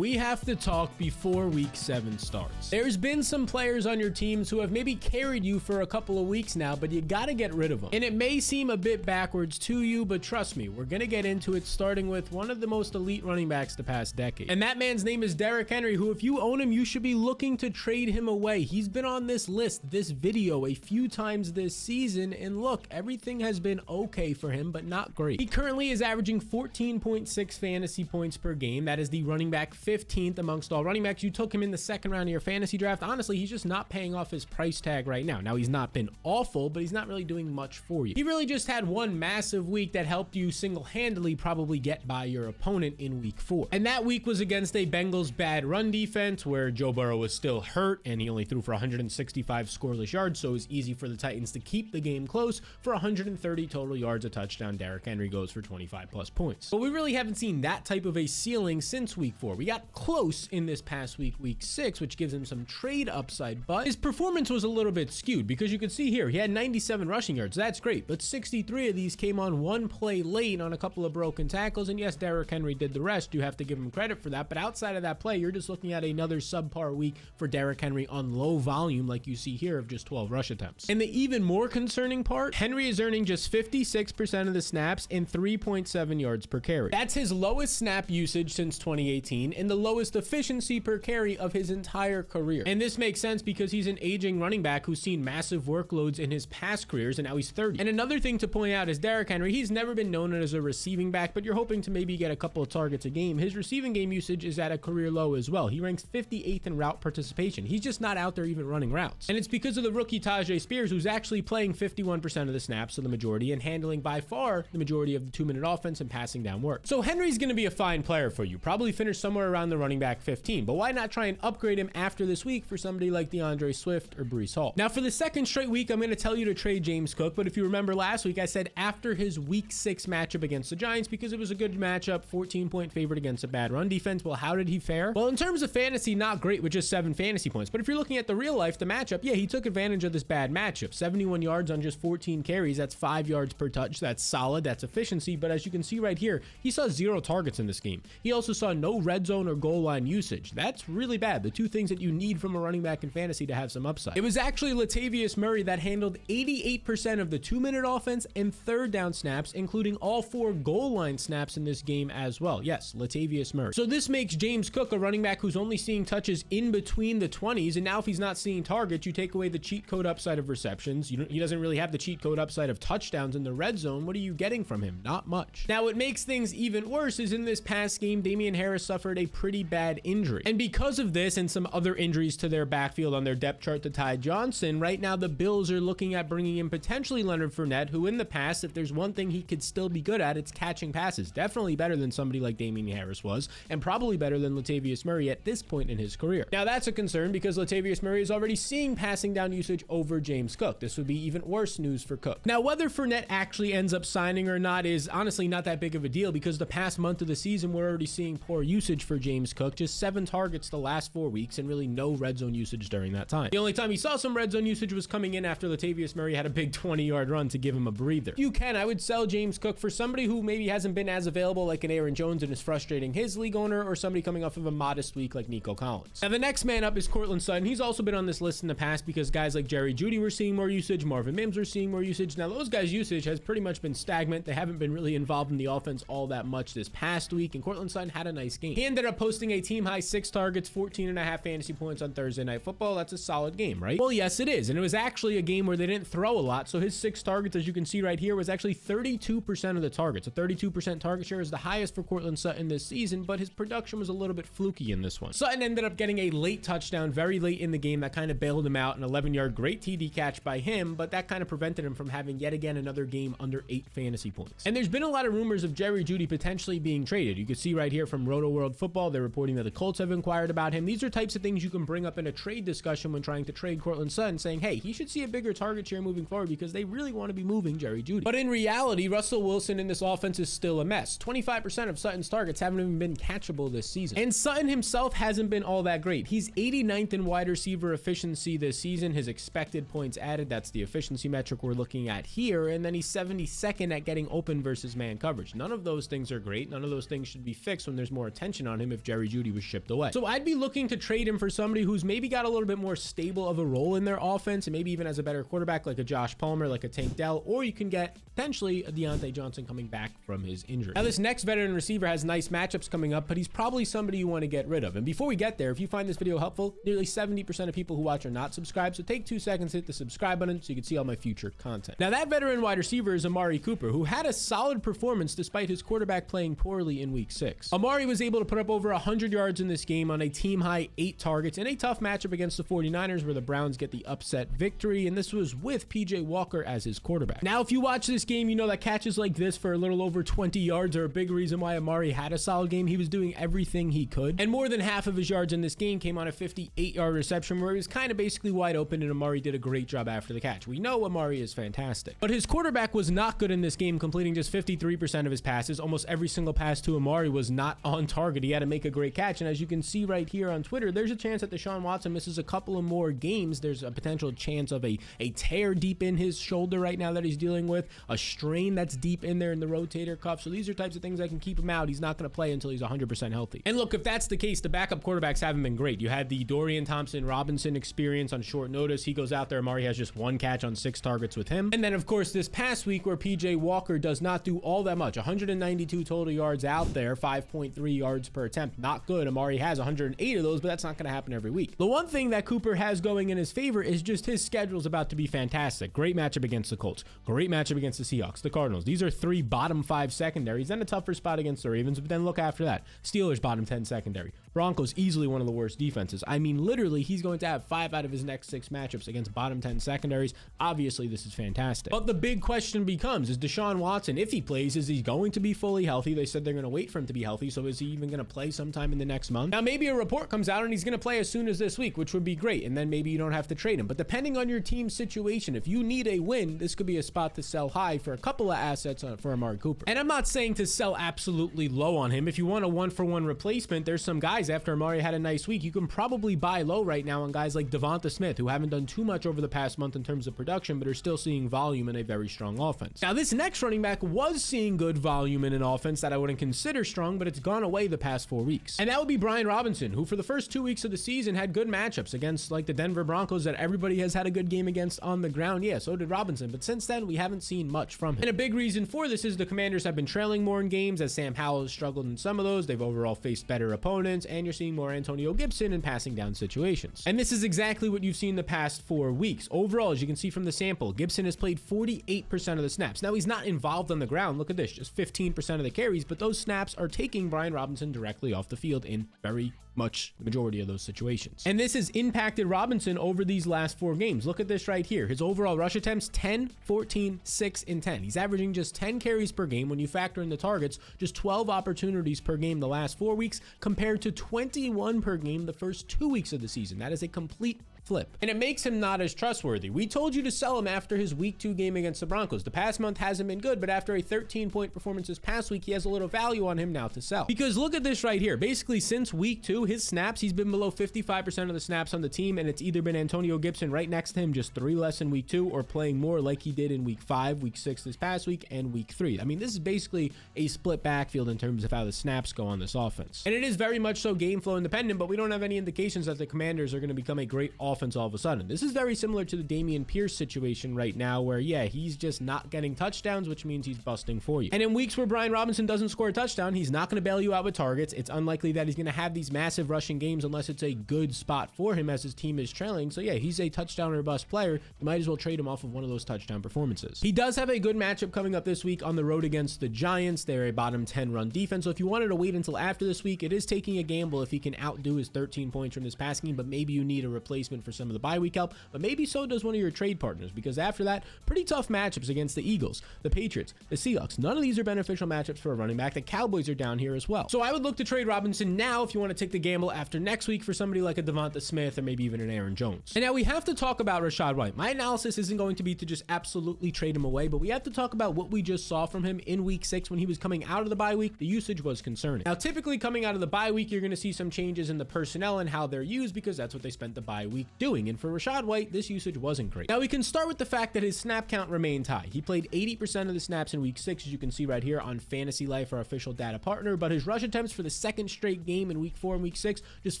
We have to talk before week 7 starts. There's been some players on your teams who have maybe carried you for a couple of weeks now, but you gotta get rid of them. And it may seem a bit backwards to you, but trust me, we're gonna get into it, starting with one of the most elite running backs the past decade. And that man's name is Derrick Henry, who if you own him, you should be looking to trade him away. He's been on this list, this video, a few times this season, and look, everything has been okay for him, but not great. He currently is averaging 14.6 fantasy points per game. That is the running back 15th amongst all running backs. You took him in the second round of your fantasy draft. Honestly, he's just not paying off his price tag right now. Now, he's not been awful, but he's not really doing much for you. He really just had one massive week that helped you single-handedly probably get by your opponent in week 4. And that week was against a Bengals bad run defense where Joe Burrow was still hurt and he only threw for 165 scoreless yards, so it was easy for the Titans to keep the game close. For 130 total yards, a touchdown, Derrick Henry goes for 25 plus points. But we really haven't seen that type of a ceiling since week 4. We got close in this past week, week 6, which gives him some trade upside, but his performance was a little bit skewed because you can see here, he had 97 rushing yards. That's great, but 63 of these came on one play late on a couple of broken tackles, and yes, Derrick Henry did the rest. You have to give him credit for that, but outside of that play, you're just looking at another subpar week for Derrick Henry on low volume like you see here of just 12 rush attempts. And the even more concerning part, Henry is earning just 56% of the snaps and 3.7 yards per carry. That's his lowest snap usage since 2018 and the lowest efficiency per carry of his entire career. And this makes sense because he's an aging running back who's seen massive workloads in his past careers, and now he's 30. And another thing to point out is Derrick Henry, he's never been known as a receiving back, but you're hoping to maybe get a couple of targets a game. His receiving game usage is at a career low as well. He ranks 58th in route participation. He's just not out there even running routes. And it's because of the rookie Tajay Spears, who's actually playing 51% of the snaps, so the majority, and handling by far the majority of the 2-minute offense and passing down work. So Henry's going to be a fine player for you. Probably finish somewhere around the running back 15, but why not try and upgrade him after this week for somebody like DeAndre Swift or Breece Hall? Now, for the second straight week, I'm going to tell you to trade James Cook, but if you remember last week, I said after his week 6 matchup against the Giants because it was a good matchup, 14-point favorite against a bad run defense. Well, how did he fare? Well, in terms of fantasy, not great with just 7 fantasy points, but if you're looking at the real life, the matchup, yeah, he took advantage of this bad matchup. 71 yards on just 14 carries. That's 5 yards per touch. That's solid. That's efficiency, but as you can see right here, he saw 0 targets in this game. He also saw no red zone or goal line usage. That's really bad. The two things that you need from a running back in fantasy to have some upside. It was actually Latavius Murray that handled 88% of the 2-minute offense and third down snaps, including all 4 goal line snaps in this game as well. Yes, Latavius Murray. So this makes James Cook a running back who's only seeing touches in between the 20s, and now if he's not seeing targets, you take away the cheat code upside of receptions. He doesn't really have the cheat code upside of touchdowns in the red zone. What are you getting from him? Not much. Now, what makes things even worse is in this past game, Damian Harris suffered a pretty bad injury. And because of this and some other injuries to their backfield on their depth chart to Ty Johnson, right now the Bills are looking at bringing in potentially Leonard Fournette, who in the past, if there's one thing he could still be good at, it's catching passes. Definitely better than somebody like Damian Harris was, and probably better than Latavius Murray at this point in his career. Now that's a concern because Latavius Murray is already seeing passing down usage over James Cook. This would be even worse news for Cook. Now, whether Fournette actually ends up signing or not is honestly not that big of a deal because the past month of the season, we're already seeing poor usage for James Cook, just 7 targets the last 4 weeks and really no red zone usage during that time. The only time he saw some red zone usage was coming in after Latavius Murray had a big 20-yard run to give him a breather. If you can, I would sell James Cook for somebody who maybe hasn't been as available like an Aaron Jones and is frustrating his league owner, or somebody coming off of a modest week like Nico Collins. Now, the next man up is Courtland Sutton. He's also been on this list in the past because guys like Jerry Jeudy were seeing more usage, Marvin Mims were seeing more usage. Now, those guys' usage has pretty much been stagnant. They haven't been really involved in the offense all that much this past week, and Courtland Sutton had a nice game. He ended up posting a team-high 6 targets, 14.5 fantasy points on Thursday Night Football. That's a solid game, right? Well, yes, it is, and it was actually a game where they didn't throw a lot, so his 6 targets, as you can see right here, was actually 32% of the targets. A 32% target share is the highest for Courtland Sutton this season, but his production was a little bit fluky in this one. Sutton ended up getting a late touchdown very late in the game that kind of bailed him out, an 11-yard great TD catch by him, but that kind of prevented him from having yet again another game under 8 fantasy points. And there's been a lot of rumors of Jerry Jeudy potentially being traded. You can see right here from Roto World Football, they're reporting that the Colts have inquired about him. These are types of things you can bring up in a trade discussion when trying to trade Courtland Sutton, saying, hey, he should see a bigger target share moving forward because they really want to be moving Jerry Jeudy. But in reality, Russell Wilson in this offense is still a mess. 25% of Sutton's targets haven't even been catchable this season. And Sutton himself hasn't been all that great. He's 89th in wide receiver efficiency this season. His expected points added, that's the efficiency metric we're looking at here. And then he's 72nd at getting open versus man coverage. None of those things are great. None of those things should be fixed when there's more attention on him. him if Jerry Jeudy was shipped away. So I'd be looking to trade him for somebody who's maybe got a little bit more stable of a role in their offense and maybe even has a better quarterback like a Josh Palmer, like a Tank Dell, or you can get potentially a Deontay Johnson coming back from his injury. Now, this next veteran receiver has nice matchups coming up, but he's probably somebody you want to get rid of. And before we get there, if you find this video helpful, nearly 70% of people who watch are not subscribed, so take 2 seconds to hit the subscribe button so you can see all my future content. Now, that veteran wide receiver is Amari Cooper, who had a solid performance despite his quarterback playing poorly in week 6. Amari was able to put up over 100 yards in this game on a team-high 8 targets in a tough matchup against the 49ers where the Browns get the upset victory, and this was with PJ Walker as his quarterback. Now, if you watch this game, you know that catches like this for a little over 20 yards are a big reason why Amari had a solid game. He was doing everything he could, and more than half of his yards in this game came on a 58-yard reception where he was kind of basically wide open, and Amari did a great job after the catch. We know Amari is fantastic, but his quarterback was not good in this game, completing just 53% of his passes. Almost every single pass to Amari was not on target. He had to make a great catch, and as you can see right here on Twitter, there's a chance that Deshaun Watson misses a couple of more games. There's a potential chance of a tear deep in his shoulder right now that he's dealing with, a strain that's deep in there in the rotator cuff. So these are types of things that can keep him out. He's not going to play until he's 100% healthy. And look, if that's the case, the backup quarterbacks haven't been great. You had the Dorian Thompson-Robinson experience on short notice. He goes out there. Amari has just 1 catch on 6 targets with him. And then, of course, this past week where PJ Walker does not do all that much, 192 total yards out there, 5.3 yards per attempt. Not good. Amari has 108 of those, but that's not going to happen every week. The one thing that Cooper has going in his favor is just his schedule is about to be fantastic. Great matchup against the Colts. Great matchup against the Seahawks, the Cardinals. These are 3 bottom 5 secondaries. Then a tougher spot against the Ravens, but then look after that. Steelers bottom 10 secondary. Broncos easily one of the worst defenses. I mean, literally, he's going to have 5 out of his next 6 matchups against bottom 10 secondaries. Obviously, this is fantastic. But the big question becomes, is Deshaun Watson, if he plays, is he going to be fully healthy? They said they're going to wait for him to be healthy, so is he even going to play sometime in the next month? Now, maybe a report comes out and he's going to play as soon as this week, which would be great, and then maybe you don't have to trade him. But depending on your team's situation, if you need a win, this could be a spot to sell high for a couple of assets for Amari Cooper. And I'm not saying to sell absolutely low on him. If you want a 1-for-1 replacement, there's some guys after Amari had a nice week, you can probably buy low right now on guys like Devonta Smith, who haven't done too much over the past month in terms of production, but are still seeing volume in a very strong offense. Now, this next running back was seeing good volume in an offense that I wouldn't consider strong, but it's gone away the past 4 weeks. And that would be Brian Robinson, who for the first 2 weeks of the season had good matchups against like the Denver Broncos that everybody has had a good game against on the ground. Yeah, so did Robinson, but since then we haven't seen much from him. And a big reason for this is the Commanders have been trailing more in games as Sam Howell has struggled in some of those. They've overall faced better opponents, and you're seeing more Antonio Gibson in passing down situations. And this is exactly what you've seen the past 4 weeks. Overall, as you can see from the sample, Gibson has played 48% of the snaps. Now, he's not involved on the ground. Look at this, just 15% of the carries, but those snaps are taking Brian Robinson directly off the field in very much the majority of those situations. And this has impacted Robinson over these last 4 games. Look at this right here. His overall rush attempts, 10, 14, 6, and 10. He's averaging just 10 carries per game. When you factor in the targets, just 12 opportunities per game the last 4 weeks compared to 21 per game the first 2 weeks of the season. That is a complete flip, and it makes him not as trustworthy. We told you to sell him after his week 2 game against the Broncos. The past month hasn't been good, but after a 13-point performance this past week, he has a little value on him now to sell. Because look at this right here. Basically, since week 2, his snaps, he's been below 55% of the snaps on the team, and it's either been Antonio Gibson right next to him, just 3 less in week 2, or playing more like he did in week 5, week 6 this past week, and week 3. I mean, this is basically a split backfield in terms of how the snaps go on this offense. And it is very much so game flow independent, but we don't have any indications that the Commanders are going to become a great offense all of a sudden. This is very similar to the Dameon Pierce situation right now, where yeah, he's just not getting touchdowns, which means he's busting for you. And in weeks where Brian Robinson doesn't score a touchdown, he's not going to bail you out with targets. It's unlikely that he's going to have these massive rushing games unless it's a good spot for him as his team is trailing. So yeah, he's a touchdown or bust player. You might as well trade him off of one of those touchdown performances. He does have a good matchup coming up this week on the road against the Giants. They're a bottom 10 run defense. So if you wanted to wait until after this week, it is taking a gamble if he can outdo his 13 points from this passing game, but maybe you need a replacement for some of the bye week help, but maybe so does one of your trade partners, because after that, pretty tough matchups against the Eagles, the Patriots, the Seahawks. None of these are beneficial matchups for a running back. The Cowboys are down here as well. So I would look to trade Robinson now if you want to take the gamble after next week for somebody like a Devonta Smith or maybe even an Aaron Jones. And now we have to talk about Rashad White. My analysis isn't going to be to just absolutely trade him away, but we have to talk about what we just saw from him in week 6 when he was coming out of the bye week. The usage was concerning. Now, typically coming out of the bye week, you're going to see some changes in the personnel and how they're used because that's what they spent the bye week doing? And for Rashad White, this usage wasn't great. Now we can start with the fact that his snap count remained high. He played 80% of the snaps in week 6, as you can see right here on Fantasy Life, our official data partner, but his rush attempts for the second straight game in week 4 and week 6, just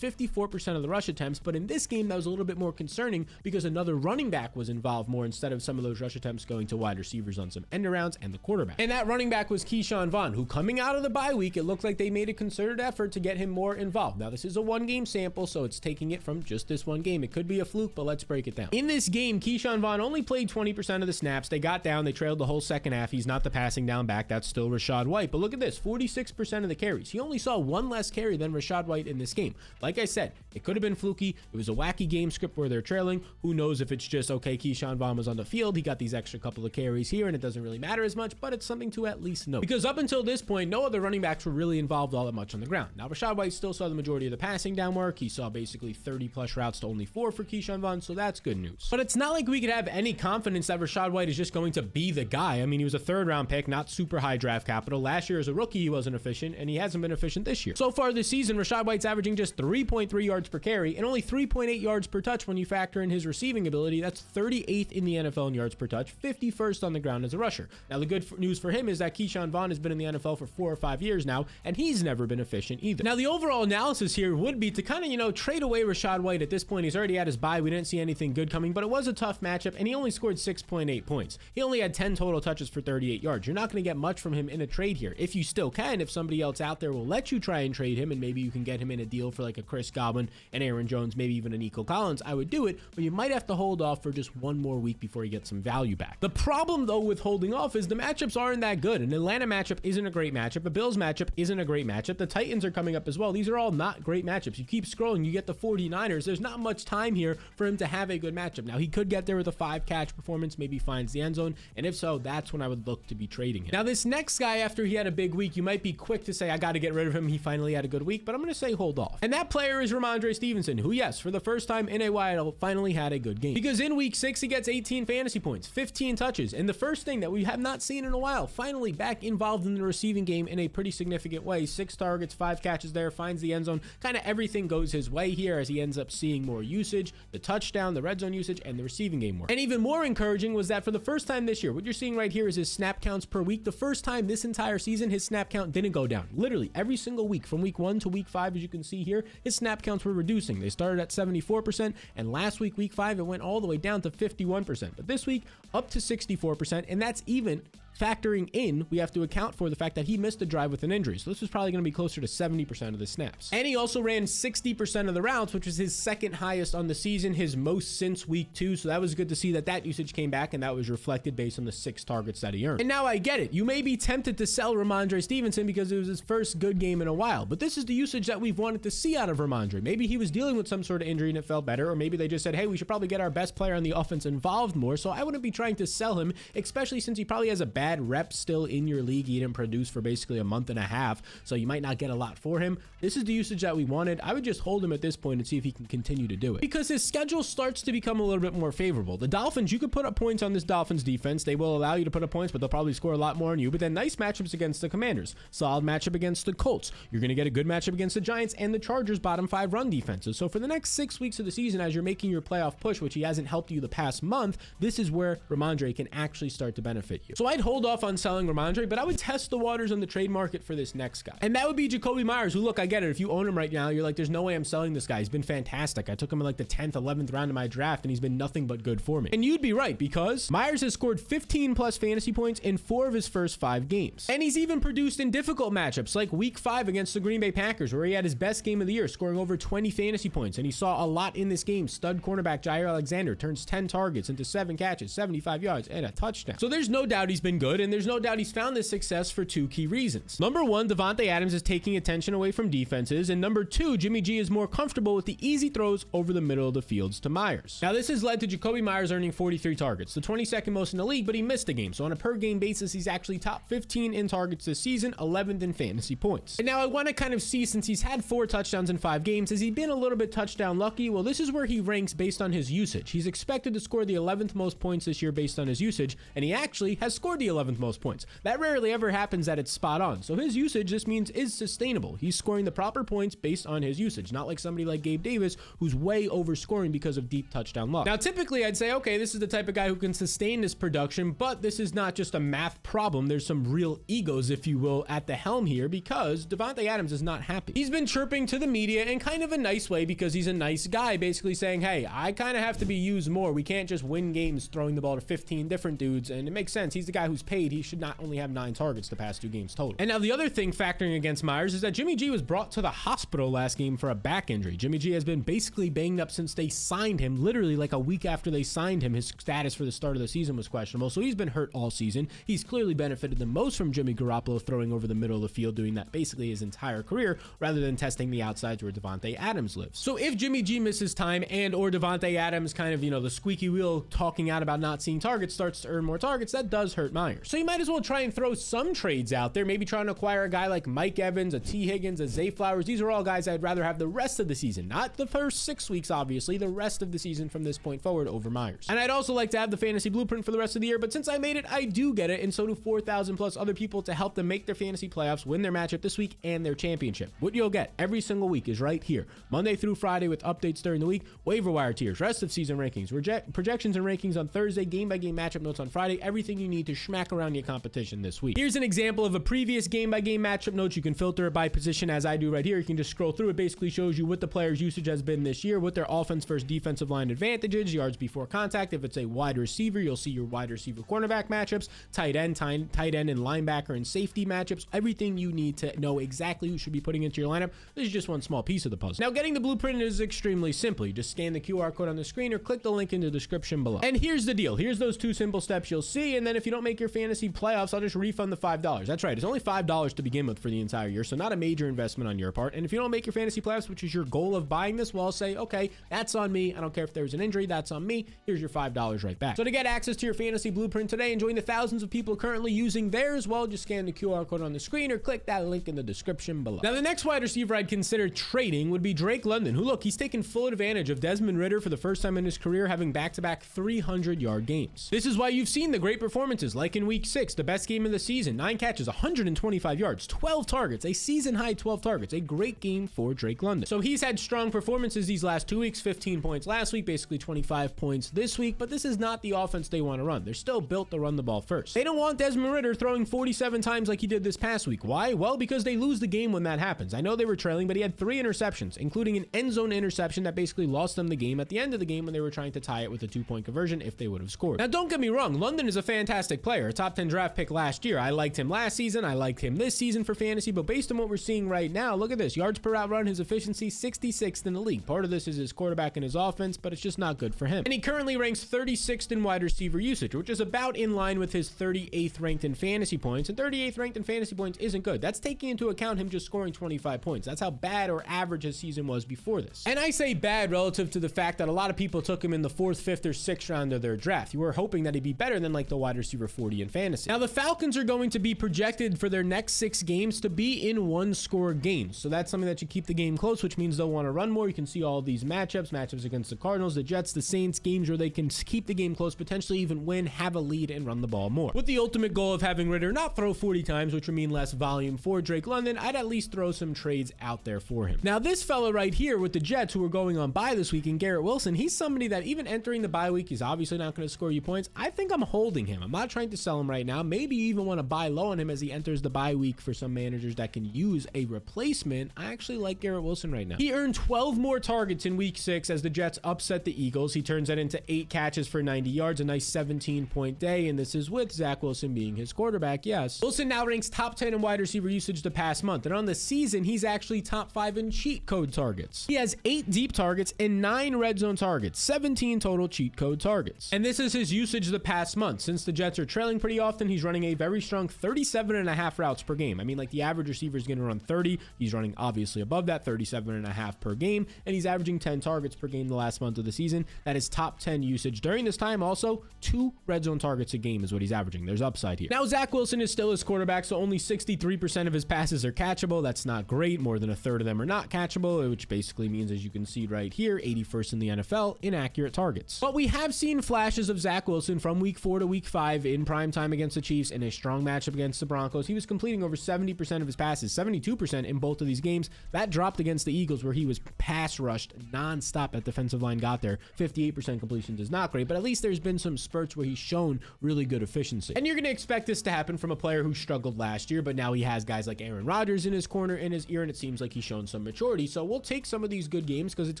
54% of the rush attempts. But in this game, that was a little bit more concerning because another running back was involved more instead of some of those rush attempts going to wide receivers on some end arounds and the quarterback. And that running back was Keyshawn Vaughn, who coming out of the bye week, it looked like they made a concerted effort to get him more involved. Now this is a 1-game sample, so it's taking it from just this 1 game. It could be a fluke, but let's break it down. In this game, Keyshawn Vaughn only played 20% of the snaps. They got down, they trailed the whole second half. He's not the passing down back. That's still Rashad White. But look at this, 46% of the carries. He only saw 1 less carry than Rashad White in this game. Like I said, it could have been fluky. It was a wacky game script where they're trailing. Who knows if it's just, okay, Keyshawn Vaughn was on the field. He got these extra couple of carries here and it doesn't really matter as much, but it's something to at least note. Because up until this point, no other running backs were really involved all that much on the ground. Now, Rashad White still saw the majority of the passing down work. He saw basically 30 plus routes to only 4 for Keyshawn Vaughn, so that's good news. But it's not like we could have any confidence that Rashad White is just going to be the guy. I mean, he was a 3rd-round pick, not super high draft capital. Last year as a rookie, he wasn't efficient, and he hasn't been efficient this year. So far this season, Rashad White's averaging just 3.3 yards per carry and only 3.8 yards per touch when you factor in his receiving ability. That's 38th in the NFL in yards per touch, 51st on the ground as a rusher. Now, the good news for him is that Keyshawn Vaughn has been in the NFL for 4 or 5 years now, and he's never been efficient either. Now, the overall analysis here would be to kind of, trade away Rashad White at this point. He's already at his bye. We didn't see anything good coming, but it was a tough matchup, and he only scored 6.8 points. He only had 10 total touches for 38 yards. You're not going to get much from him in a trade here. If you still can, if somebody else out there will let you try and trade him, and maybe you can get him in a deal for like a Chris Godwin and Aaron Jones, maybe even a Nico Collins, I would do it, but you might have to hold off for just 1 more week before you get some value back. The problem, though, with holding off is the matchups aren't that good. An Atlanta matchup isn't a great matchup. A Bills matchup isn't a great matchup. The Titans are coming up as well. These are all not great matchups. You keep scrolling, you get the 49ers. There's not much time here for him to have a good matchup. Now, he could get there with a 5-catch performance, maybe finds the end zone, and if so, that's when I would look to be trading him. Now, this next guy, after he had a big week, you might be quick to say, I got to get rid of him. He finally had a good week, but I'm going to say hold off. And that player is Ramondre Stevenson, who, yes, for the first time in a while, finally had a good game. Because in week 6, he gets 18 fantasy points, 15 touches, and the first thing that we have not seen in a while, finally back involved in the receiving game in a pretty significant way. 6 targets, 5 catches there, finds the end zone. Kind of everything goes his way here as he ends up seeing more usage, the touchdown, the red zone usage, and the receiving game more. And even more encouraging was that for the first time this year, what you're seeing right here is his snap counts per week. The first time this entire season, his snap count didn't go down. Literally every single week from week 1 to week 5, as you can see here, his snap counts were reducing. They started at 74%, and last week, week 5, it went all the way down to 51%. But this week, up to 64%, and that's even factoring in, we have to account for the fact that he missed a drive with an injury. So this was probably going to be closer to 70% of the snaps. And he also ran 60% of the routes, which was his 2nd highest on the season, his most since week 2. So that was good to see that usage came back, and that was reflected based on the 6 targets that he earned. And now I get it. You may be tempted to sell Ramondre Stevenson because it was his first good game in a while, but this is the usage that we've wanted to see out of Ramondre. Maybe he was dealing with some sort of injury and it felt better, or maybe they just said, hey, we should probably get our best player on the offense involved more. So I wouldn't be trying to sell him, especially since he probably has a bad rep still in your league. He didn't produce for basically a month and a half, so you might not get a lot for him. This is the usage that we wanted. I would just hold him at this point and see if he can continue to do it, because his schedule starts to become a little bit more favorable. The Dolphins, you could put up points on this Dolphins defense. They will allow you to put up points, but they'll probably score a lot more on you. But then nice matchups against the Commanders, solid matchup against the Colts. You're going to get a good matchup against the Giants and the Chargers bottom 5 run defenses. So for the next 6 weeks of the season, as you're making your playoff push, which he hasn't helped you the past month, this is where Ramondre can actually start to benefit you. So I'd hold off on selling Ramondre, but I would test the waters on the trade market for this next guy. And that would be Jacobi Meyers, who, look, I get it. If you own him right now, you're like, there's no way I'm selling this guy. He's been fantastic. I took him in like the 10th, 11th round of my draft, and he's been nothing but good for me. And you'd be right, because Meyers has scored 15 plus fantasy points in 4 of his first 5 games. And he's even produced in difficult matchups like week 5 against the Green Bay Packers, where he had his best game of the year, scoring over 20 fantasy points. And he saw a lot in this game. Stud cornerback Jair Alexander turns 10 targets into 7 catches, 75 yards, and a touchdown. So there's no doubt he's been good, and there's no doubt he's found this success for 2 key reasons. Number 1, Devonte Adams is taking attention away from defenses, and number 2, Jimmy G is more comfortable with the easy throws over the middle of the fields to Meyers. Now, this has led to Jacobi Meyers earning 43 targets, the 22nd most in the league, but he missed a game. So on a per game basis, he's actually top 15 in targets this season, 11th in fantasy points. And now I want to kind of see, since he's had 4 touchdowns in 5 games, has he been a little bit touchdown lucky? Well, this is where he ranks based on his usage. He's expected to score the 11th most points this year based on his usage, and he actually has scored the already 11th most points. That rarely ever happens that it's spot on. So his usage, this means, is sustainable. He's scoring the proper points based on his usage, not like somebody like Gabe Davis, who's way over scoring because of deep touchdown luck. Now, typically I'd say, okay, this is the type of guy who can sustain this production, but this is not just a math problem. There's some real egos, if you will, at the helm here, because Devonte Adams is not happy. He's been chirping to the media in kind of a nice way because he's a nice guy, basically saying, hey, I kind of have to be used more. We can't just win games throwing the ball to 15 different dudes, and it makes sense. He's the guy who's paid. He should not only have 9 targets the past 2 games total. And now the other thing factoring against Meyers is that Jimmy G was brought to the hospital last game for a back injury. Jimmy G has been basically banged up since they signed him. Literally like a week after they signed him, his status for the start of the season was questionable, so he's been hurt all season. He's clearly benefited the most from Jimmy Garoppolo throwing over the middle of the field, doing that basically his entire career, rather than testing the outsides where Devonte Adams lives. So if Jimmy G misses time and or Devonte Adams kind of, the squeaky wheel talking out about not seeing targets starts to earn more targets, that does hurt Meyers. So you might as well try and throw some trades out there, maybe trying to acquire a guy like Mike Evans, a T. Higgins, a Zay Flowers. These are all guys I'd rather have the rest of the season, not the first 6 weeks, obviously, the rest of the season from this point forward over Meyers. And I'd also like to have the fantasy blueprint for the rest of the year, but since I made it, I do get it, and so do 4,000 plus other people to help them make their fantasy playoffs, win their matchup this week, and their championship. What you'll get every single week is right here, Monday through Friday with updates during the week, waiver wire tiers, rest of season rankings, projections and rankings on Thursday, game-by-game matchup notes on Friday, everything you need to smack around your competition this week. Here's an example of a previous game-by-game matchup notes. You can filter it by position as I do right here. You can just scroll through. It basically shows you what the player's usage has been this year, what their offense versus defensive line advantages, yards before contact. If it's a wide receiver, you'll see your wide receiver cornerback matchups, tight end and linebacker and safety matchups, everything you need to know exactly who should be putting into your lineup. This is just one small piece of the puzzle. Now, getting the blueprint is extremely simple. You just scan the QR code on the screen or click the link in the description below. And here's the deal. Here's those 2 simple steps you'll see, and then if you don't make your fantasy playoffs, I'll just refund the $5. That's right. It's only $5 to begin with for the entire year, so not a major investment on your part. And if you don't make your fantasy playoffs, which is your goal of buying this, well, I'll say, okay, that's on me. I don't care if there's an injury. That's on me. Here's your $5 right back. So to get access to your fantasy blueprint today and join the thousands of people currently using theirs, well, just scan the QR code on the screen or click that link in the description below. Now, the next wide receiver I'd consider trading would be Drake London, who, look, he's taken full advantage of Desmond Ridder for the first time in his career, having back-to-back 300-yard games. This is why you've seen the great performances, like in week 6, the best game of the season, 9 catches, 125 yards, 12 targets, a season-high 12 targets, a great game for Drake London. So he's had strong performances these last 2 weeks, 15 points last week, basically 25 points this week, but this is not the offense they want to run. They're still built to run the ball first. They don't want Desmond Ridder throwing 47 times like he did this past week. Why? Well, because they lose the game when that happens. I know they were trailing, but he had 3 interceptions, including an end zone interception that basically lost them the game at the end of the game when they were trying to tie it with a 2-point conversion if they would have scored. Now, don't get me wrong. London is a fantastic player, a top 10 draft pick last year. I liked him last season. I liked him this season for fantasy, but based on what we're seeing right now, look at this. Yards per route run, his efficiency, 66th in the league. Part of this is his quarterback and his offense, but it's just not good for him. And he currently ranks 36th in wide receiver usage, which is about in line with his 38th ranked in fantasy points, and 38th ranked in fantasy points isn't good. That's taking into account him just scoring 25 points. That's how bad or average his season was before this. And I say bad relative to the fact that a lot of people took him in the 4th, 5th, or 6th round of their draft. You were hoping that he'd be better than like the wide receiver 40 in fantasy. Now, the Falcons are going to be projected for their next 6 games to be in 1-score games. So that's something that you keep the game close, which means they'll want to run more. You can see all these matchups against the Cardinals, the Jets, the Saints, games where they can keep the game close, potentially even win, have a lead, and run the ball more. With the ultimate goal of having Ridder not throw 40 times, which would mean less volume for Drake London, I'd at least throw some trades out there for him. Now, this fella right here with the Jets, who are going on bye this week, and Garrett Wilson, he's somebody that even entering the bye week, he's obviously not going to score you points. I think I'm holding him. I'm not trying to sell him right now. Maybe you even want to buy low on him as he enters the bye week for some managers that can use a replacement. I actually like Garrett Wilson right now. He earned 12 more targets in week 6 as the Jets upset the Eagles. He turns that into 8 catches for 90 yards, a nice 17-point day, and this is with Zach Wilson being his quarterback, yes. Wilson now ranks top 10 in wide receiver usage the past month, and on the season, he's actually top 5 in cheat code targets. He has 8 deep targets and 9 red zone targets, 17 total cheat code targets. And this is his usage the past month. Since the Jets are trailing pretty often, he's running a very strong 37.5 routes per game. I mean, like the average receiver is going to run 30. He's running obviously above that, 37.5 per game, and he's averaging 10 targets per game the last month of the season. That is top 10 usage. During this time, also, 2 red zone targets a game is what he's averaging. There's upside here. Now, Zach Wilson is still his quarterback, so only 63% of his passes are catchable. That's not great. More than a third of them are not catchable, which basically means, as you can see right here, 81st in the NFL in accurate targets. But we have seen flashes of Zach Wilson from week 4 to week 5 in prime prime time against the Chiefs in a strong matchup against the Broncos, he was completing over 70% of his passes, 72% in both of these games. That dropped against the Eagles, where he was pass rushed nonstop at defensive line got there. 58% completions is not great, but at least there's been some spurts where he's shown really good efficiency. And you're going to expect this to happen from a player who struggled last year, but now he has guys like Aaron Rodgers in his corner, in his ear, and it seems like he's shown some maturity. So we'll take some of these good games because it's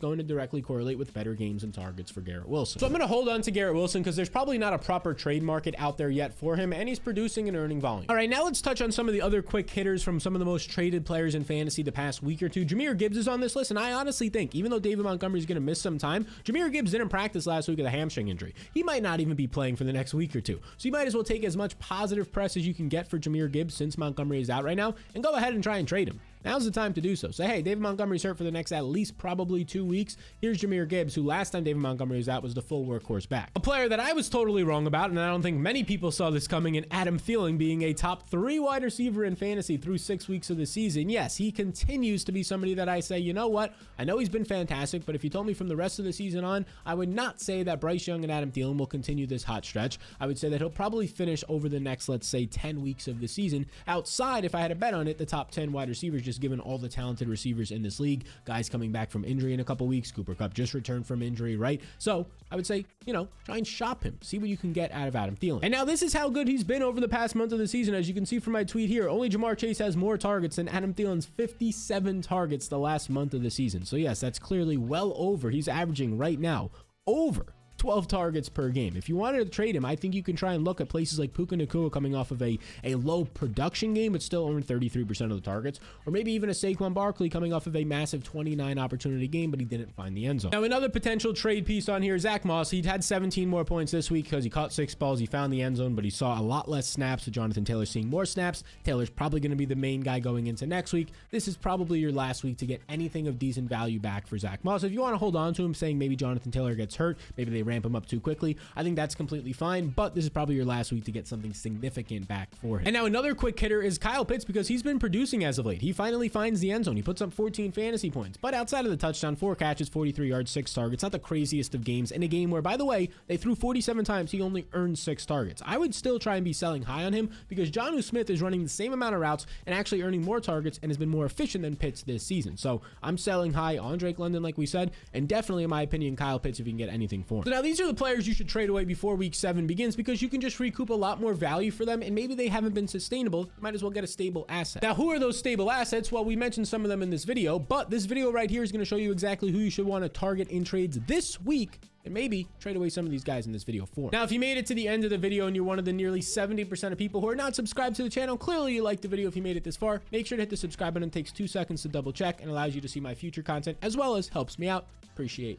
going to directly correlate with better games and targets for Garrett Wilson. So I'm going to hold on to Garrett Wilson because there's probably not a proper trade market out there yet for him, and he's producing and earning volume. All right, now let's touch on some of the other quick hitters from some of the most traded players in fantasy the past week or two. Jahmyr Gibbs is on this list, and I honestly think, even though David Montgomery is going to miss some time, Jahmyr Gibbs didn't practice last week with a hamstring injury. He might not even be playing for the next week or two. So you might as well take as much positive press as you can get for Jahmyr Gibbs since Montgomery is out right now, and go ahead and try and trade him. Now's the time to do so. Say, hey, David Montgomery's hurt for the next at least probably 2 weeks. Here's Jahmyr Gibbs, who last time David Montgomery was out was the full workhorse back. A player that I was totally wrong about, and I don't think many people saw this coming, in Adam Thielen being a top 3 wide receiver in fantasy through 6 weeks of the season. Yes, he continues to be somebody that I say, you know what? I know he's been fantastic, but if you told me from the rest of the season on, I would not say that Bryce Young and Adam Thielen will continue this hot stretch. I would say that he'll probably finish over the next, let's say, 10 weeks of the season outside, if I had a bet on it, the top 10 wide receivers, just given all the talented receivers in this league, guys coming back from injury in a couple weeks. Cooper Kupp just returned from injury, right? So I would say, try and shop him, see what you can get out of Adam Thielen. And now this is how good he's been over the past month of the season. As you can see from my tweet here, only Jamar Chase has more targets than Adam Thielen's 57 targets the last month of the season. So yes, that's clearly well over. He's averaging right now over 12 targets per game. If you wanted to trade him, I think you can try and look at places like Puka Nacua coming off of a low production game, but still earned 33% of the targets, or maybe even a Saquon Barkley coming off of a massive 29 opportunity game, but he didn't find the end zone. Now, another potential trade piece on here, Zach Moss. He'd had 17 more points this week because he caught 6 balls. He found the end zone, but he saw a lot less snaps, with Jonathan Taylor seeing more snaps. Taylor's probably going to be the main guy going into next week. This is probably your last week to get anything of decent value back for Zach Moss. If you want to hold on to him, saying maybe Jonathan Taylor gets hurt, maybe they ramp him up too quickly, I think that's completely fine, but this is probably your last week to get something significant back for him. And now another quick hitter is Kyle Pitts, because he's been producing as of late. He finally finds the end zone. He puts up 14 fantasy points, but outside of the touchdown, 4 catches, 43 yards, 6 targets, not the craziest of games, in a game where, by the way, they threw 47 times, he only earned 6 targets. I would still try and be selling high on him, because Jonnu Smith is running the same amount of routes and actually earning more targets and has been more efficient than Pitts this season. So I'm selling high on Drake London, like we said, and definitely, in my opinion, Kyle Pitts if you can get anything for him. So now these are the players you should trade away before week 7 begins, because you can just recoup a lot more value for them, and maybe they haven't been sustainable. You might as well get a stable asset. Now, who are those stable assets? Well, we mentioned some of them in this video, but this video right here is going to show you exactly who you should want to target in trades this week, and maybe trade away some of these guys in this video for. Now, if you made it to the end of the video and you're one of the nearly 70% of people who are not subscribed to the channel, clearly you liked the video if you made it this far. Make sure to hit the subscribe button. It takes 2 seconds to double check and allows you to see my future content, as well as helps me out. Appreciate you.